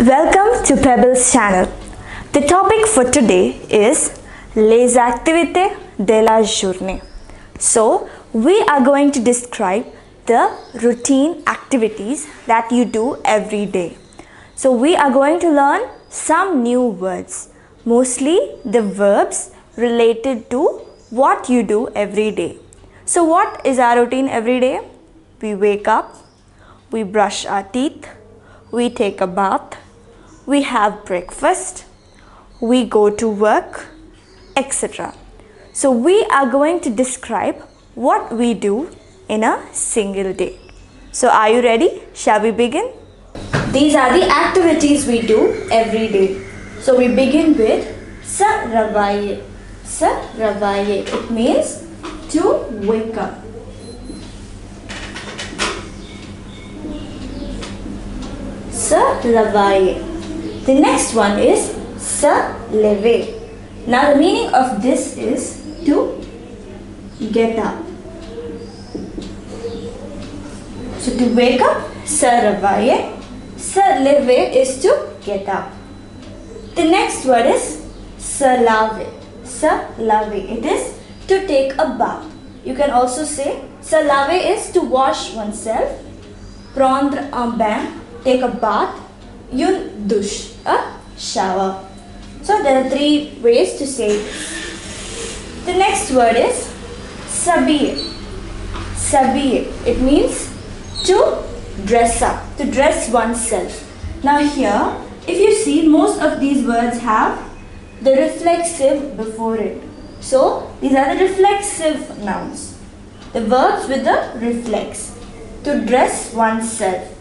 Welcome to Pebbles channel. The topic for today is les activités de la journée. So, we are going to describe the routine activities that you do every day. So, we are going to learn some new words, mostly the verbs related to what you do every day. So, what is our routine every day? We wake up, we brush our teeth, we take a bath, we have breakfast, we go to work, etc. So we are going to describe what we do in a single day. So are you ready? Shall we begin? These are the activities we do every day. So we begin with se réveiller. Se réveiller. It means to wake up. Se réveiller. The next one is se lever. Now the meaning of this is to get up. So to wake up, se réveiller. Se lever is to get up. The next word is se laver. Se laver. It is to take a bath. You can also say se laver is to wash oneself. Prendre un bain, take a bath. Une douche, a shower. So there are three ways to say this. The next word is s'habiller. S'habiller. It means to dress up, to dress oneself. Now here, if you see, most of these words have the reflexive before it. So these are the reflexive nouns. The verbs with the reflex. To dress oneself.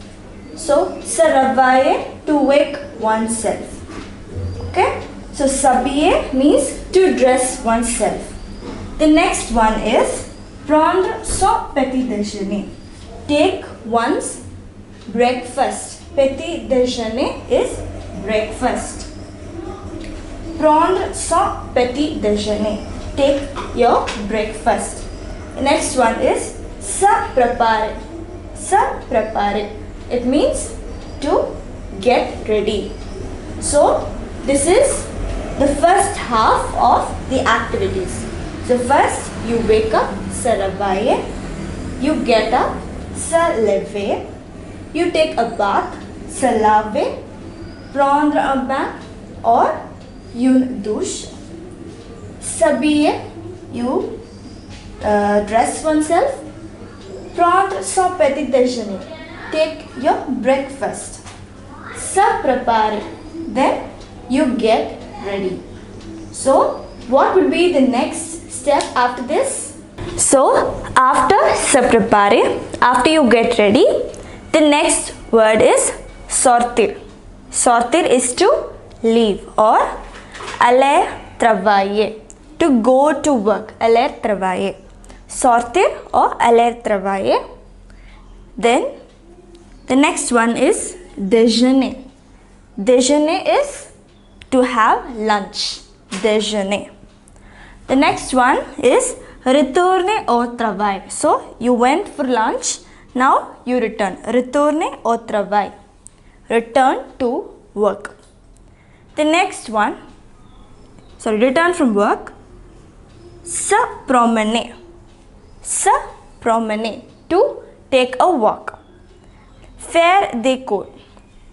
So, se réveiller, to wake oneself. Okay? So, s'habiller means to dress oneself. The next one is prendre son petit déjeuner. Take one's breakfast. Petit déjeuner is breakfast. Prendre son petit déjeuner. Take your breakfast. The next one is se préparer. Se préparer. It means to get ready. So this is the first half of the activities. So first you wake up, se réveiller. You get up, se lever. You take a bath, se laver. Prendre un bain or une douche. S'habiller, you dress oneself. Prendre son petit déjeuner. Take your breakfast. Se préparer. Then you get ready. So, what will be the next step after this? So, after se préparer, after you get ready, the next word is sortir. Sortir is to leave or aller travailler. To go to work. Aller travailler. Sortir or aller travailler. Then the next one is déjeuner. Déjeuner is to have lunch. Déjeuner. The next one is retourner au travail. So you went for lunch. Now you return. Retourner au travail. Return to work. The next one, return from work. Se promener. Se promener. To take a walk. Faire des cours.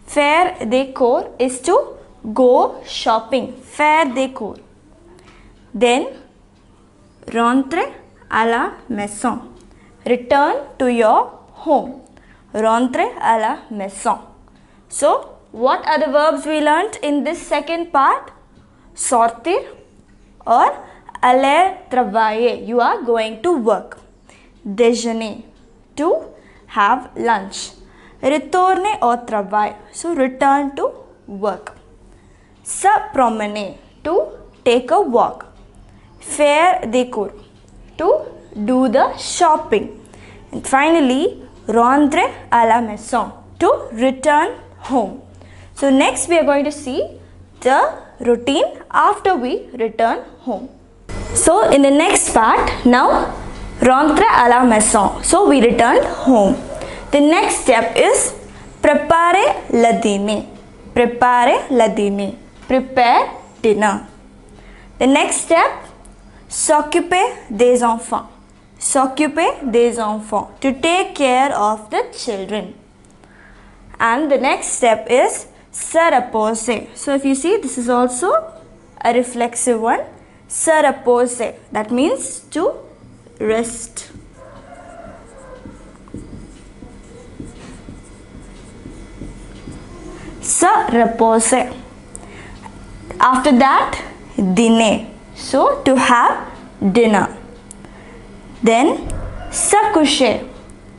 Faire des cours is to go shopping. Faire des cours. Then, rentrer à la maison. Return to your home. Rentrer à la maison. So, what are the verbs we learnt in this second part? Sortir or aller travailler. You are going to work. Déjeuner. To have lunch. Retourner au travail. So return to work. Se promener. To take a walk. Faire des cours. To do the shopping. And finally, rentrer à la maison. To return home. So next we are going to see the routine after we return home. So in the next part, now rentrer à la maison. So we return home. The next step is préparer le dîner. Prepare la dîner. Prepare dinner. The next step, s'occuper des enfants. S'occuper des enfants. To take care of the children. And the next step is se reposer. So if you see, this is also a reflexive one. Se reposer. That means to rest. Se reposer. After that, dîner. So to have dinner. Then se coucher.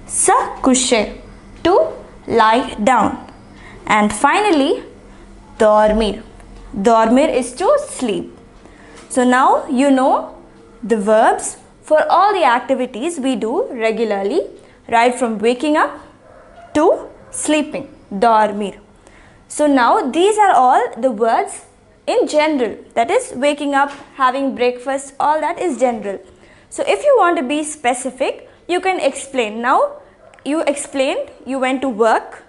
Se coucher. To lie down. And finally, dormir. Dormir is to sleep. So now you know the verbs for all the activities we do regularly, right from waking up to sleeping. Dormir. So now these are all the words in general. That is waking up, having breakfast, all that is general. So if you want to be specific, you can explain. Now you explained you went to work,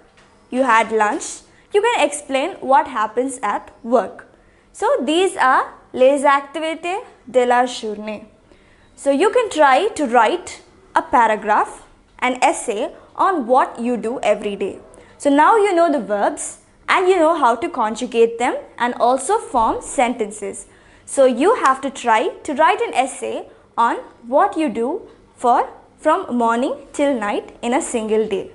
you had lunch. You can explain what happens at work. So these are les activités de la journée. So you can try to write a paragraph, an essay on what you do every day. So now you know the verbs and you know how to conjugate them and also form sentences. So you have to try to write an essay on what you do from morning till night in a single day.